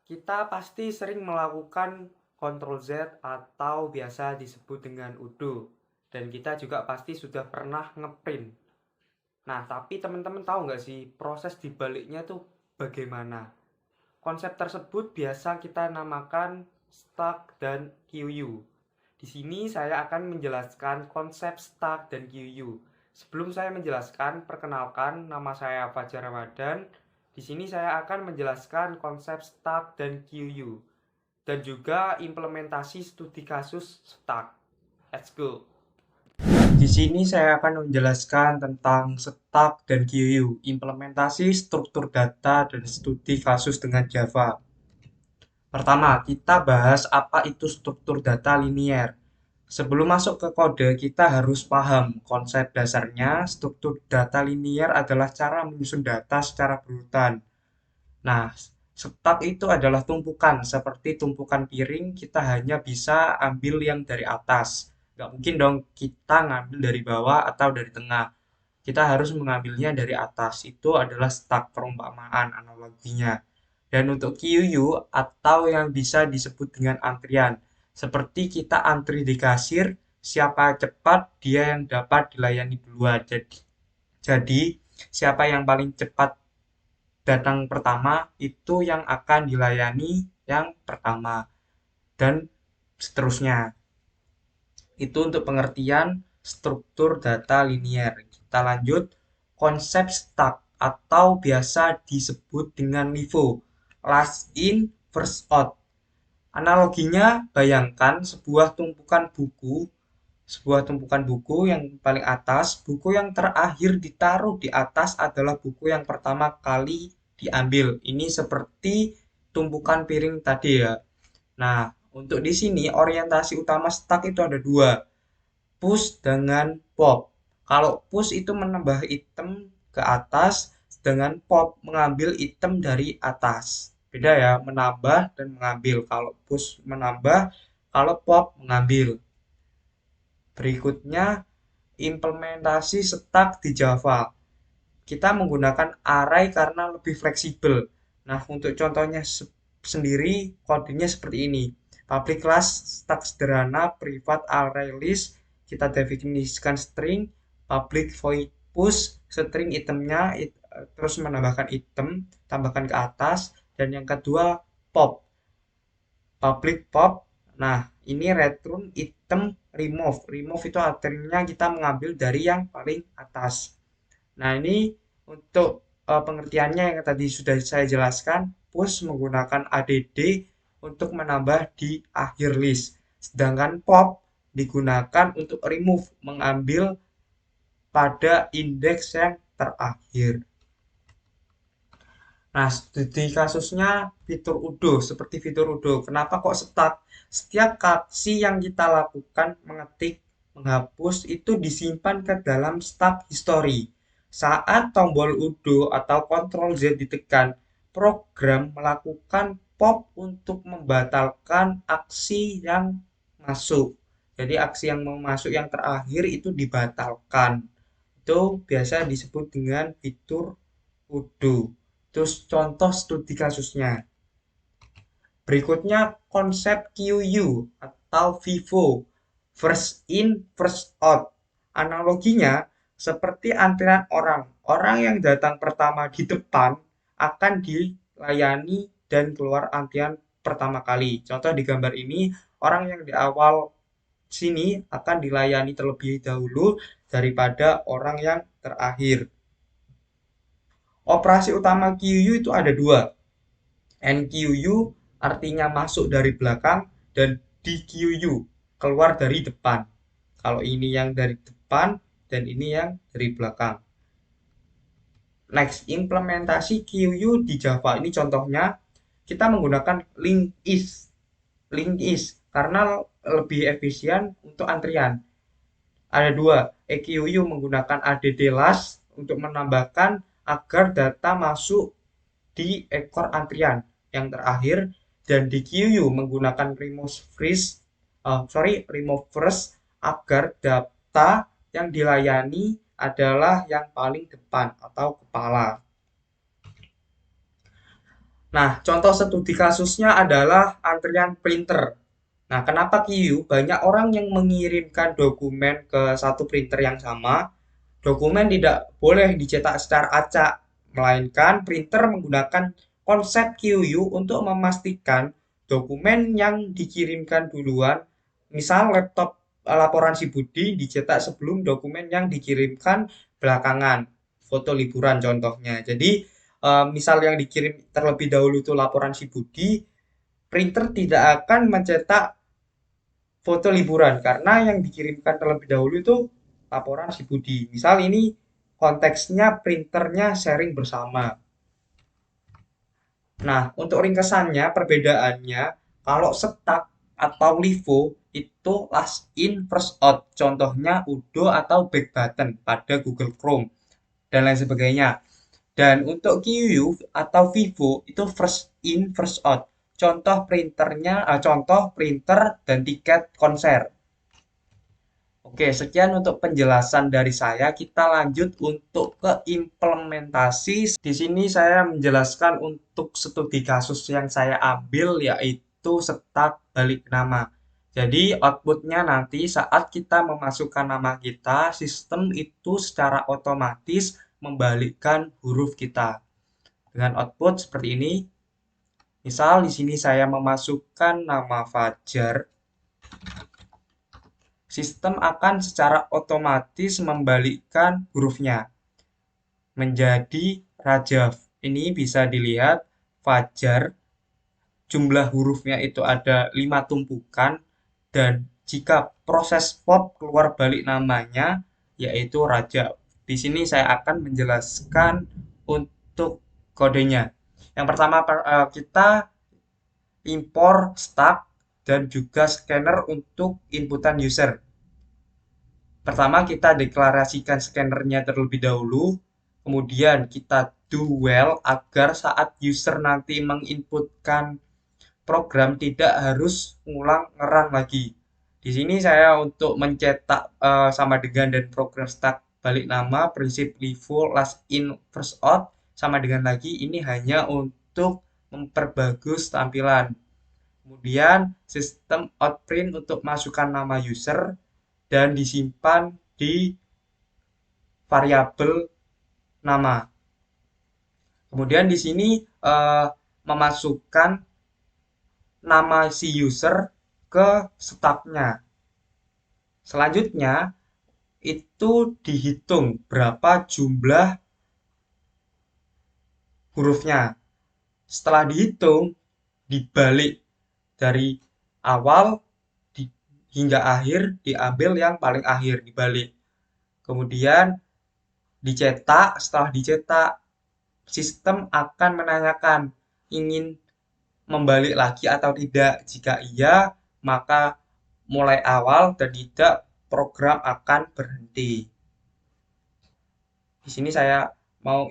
Kita pasti sering melakukan Ctrl Z atau biasa disebut dengan udo. Dan kita juga pasti sudah pernah ngeprint. Nah, tapi teman-teman tahu nggak sih proses dibaliknya tuh bagaimana? Konsep tersebut biasa kita namakan stack dan QU. Di sini saya akan menjelaskan konsep stack dan QU. Sebelum saya menjelaskan, perkenalkan nama saya Fajar Ramadan. Di sini saya akan menjelaskan konsep stack dan QU dan juga implementasi studi kasus stack. Let's go. Di sini saya akan menjelaskan tentang stack dan QU, implementasi struktur data dan studi kasus dengan Java. Pertama, kita bahas apa itu struktur data linier. Sebelum masuk ke kode, kita harus paham konsep dasarnya. Struktur data linier adalah cara menyusun data secara berurutan. Nah, stack itu adalah tumpukan, seperti tumpukan piring, kita hanya bisa ambil yang dari atas. Nggak mungkin dong kita ngambil dari bawah atau dari tengah. Kita harus mengambilnya dari atas. Itu adalah stack perumpamaan analoginya. Dan untuk QU atau yang bisa disebut dengan antrian. Seperti kita antri di kasir, siapa cepat dia yang dapat dilayani duluan. Jadi siapa yang paling cepat datang pertama itu yang akan dilayani yang pertama dan seterusnya. Itu untuk pengertian struktur data linier. Kita lanjut konsep stack atau biasa disebut dengan LIFO, last in first out. Analoginya bayangkan sebuah tumpukan buku yang paling atas, buku yang terakhir ditaruh di atas adalah buku yang pertama kali diambil. Ini seperti tumpukan piring tadi ya. Nah, untuk di sini orientasi utama stack itu ada dua, push dengan pop. Kalau push itu menambah item ke atas, sedangkan pop mengambil item dari atas. Beda ya, menambah dan mengambil. Kalau push menambah, kalau pop mengambil. Berikutnya, implementasi stack di Java. Kita menggunakan array karena lebih fleksibel. Nah, untuk contohnya sendiri, kodenya seperti ini. Public class stack sederhana, private array list, kita definisikan string, public void push, string itemnya, terus menambahkan item, tambahkan ke atas, dan yang kedua pop, public pop. Nah, ini return item remove. Remove itu artinya kita mengambil dari yang paling atas. Nah, ini untuk pengertiannya yang tadi sudah saya jelaskan, push menggunakan add untuk menambah di akhir list. Sedangkan pop digunakan untuk remove, mengambil pada indeks yang terakhir. Nah, studi kasusnya fitur udo, seperti fitur udo. Kenapa kok stuck? Setiap aksi yang kita lakukan, mengetik, menghapus, itu disimpan ke dalam stack history. Saat tombol udo atau Ctrl Z ditekan, program melakukan pop untuk membatalkan aksi yang masuk. Jadi aksi yang mau masuk yang terakhir itu dibatalkan. Itu biasa disebut dengan fitur udo. Terus contoh studi kasusnya. Berikutnya konsep QU atau FIFO, first in, first out. Analoginya seperti antrian orang. Orang yang datang pertama di depan akan dilayani dan keluar antrian pertama kali. Contoh di gambar ini, orang yang di awal sini akan dilayani terlebih dahulu daripada orang yang terakhir. Operasi utama QU itu ada dua. NQU artinya masuk dari belakang dan DQU keluar dari depan. Kalau ini yang dari depan dan ini yang dari belakang. Next, implementasi QU di Java. Ini contohnya kita menggunakan link is karena lebih efisien untuk antrian. Ada dua, EQU menggunakan add last untuk menambahkan agar data masuk di ekor antrian yang terakhir, dan di QU menggunakan remove first agar data yang dilayani adalah yang paling depan atau kepala. Nah, contoh studi kasusnya adalah antrian printer. Nah, kenapa QU? Banyak orang yang mengirimkan dokumen ke satu printer yang sama. Dokumen tidak boleh dicetak secara acak, melainkan printer menggunakan konsep QU untuk memastikan dokumen yang dikirimkan duluan, misal laptop laporan si Budi dicetak sebelum dokumen yang dikirimkan belakangan, foto liburan contohnya. Jadi, misal yang dikirim terlebih dahulu itu laporan si Budi, printer tidak akan mencetak foto liburan karena yang dikirimkan terlebih dahulu itu laporan si Budi. Misal ini konteksnya printernya sharing bersama. Nah, untuk ringkesannya perbedaannya kalau Stack atau Livo itu last in first out. Contohnya Udo atau back button pada Google Chrome dan lain sebagainya. Dan untuk QU atau Vivo itu first in first out. Contoh printer dan tiket konser. Oke, sekian untuk penjelasan dari saya. Kita lanjut untuk ke implementasi. Di sini saya menjelaskan untuk studi kasus yang saya ambil yaitu Stack balik nama. Jadi outputnya nanti saat kita memasukkan nama kita, sistem itu secara otomatis membalikkan huruf kita. Dengan output seperti ini. Misal di sini saya memasukkan nama Fajar. Sistem akan secara otomatis membalikkan hurufnya menjadi Rajaf. Ini bisa dilihat Fajar, jumlah hurufnya itu ada 5 tumpukan, dan jika proses pop keluar balik namanya yaitu Rajaf. Di sini saya akan menjelaskan untuk kodenya. Yang pertama kita impor Stack dan juga scanner untuk inputan user. Pertama kita deklarasikan scannernya terlebih dahulu, kemudian kita do well agar saat user nanti menginputkan program tidak harus ngulang ngerun lagi. Di sini saya untuk mencetak sama dengan dan program Stack balik nama prinsip Livo last in first out sama dengan lagi, ini hanya untuk memperbagus tampilan. Kemudian sistem outprint untuk masukkan nama user dan disimpan di variabel nama. Kemudian di sini memasukkan nama si user ke stacknya. Selanjutnya itu dihitung berapa jumlah hurufnya. Setelah dihitung, dibalik dari awal hingga akhir, diambil yang paling akhir, dibalik. Kemudian dicetak, setelah dicetak, sistem akan menanyakan ingin membalik lagi atau tidak. Jika iya, maka mulai awal, dan tidak, program akan berhenti. Di sini saya mau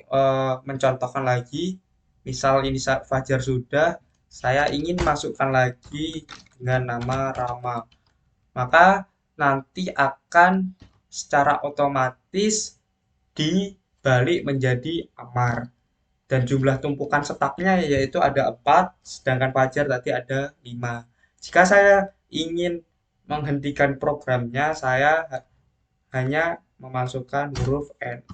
mencontohkan lagi. Misal ini Fajar sudah, saya ingin masukkan lagi dengan nama Rama. Maka nanti akan secara otomatis dibalik menjadi Amar. Dan jumlah tumpukan setaknya yaitu ada 4, sedangkan Fajar tadi ada 5. Jika saya ingin menghentikan programnya, saya hanya memasukkan huruf N.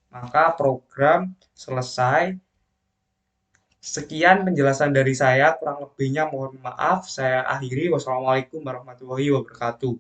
Maka program selesai. Sekian penjelasan dari saya, kurang lebihnya mohon maaf. Saya akhiri. Wassalamualaikum warahmatullahi wabarakatuh.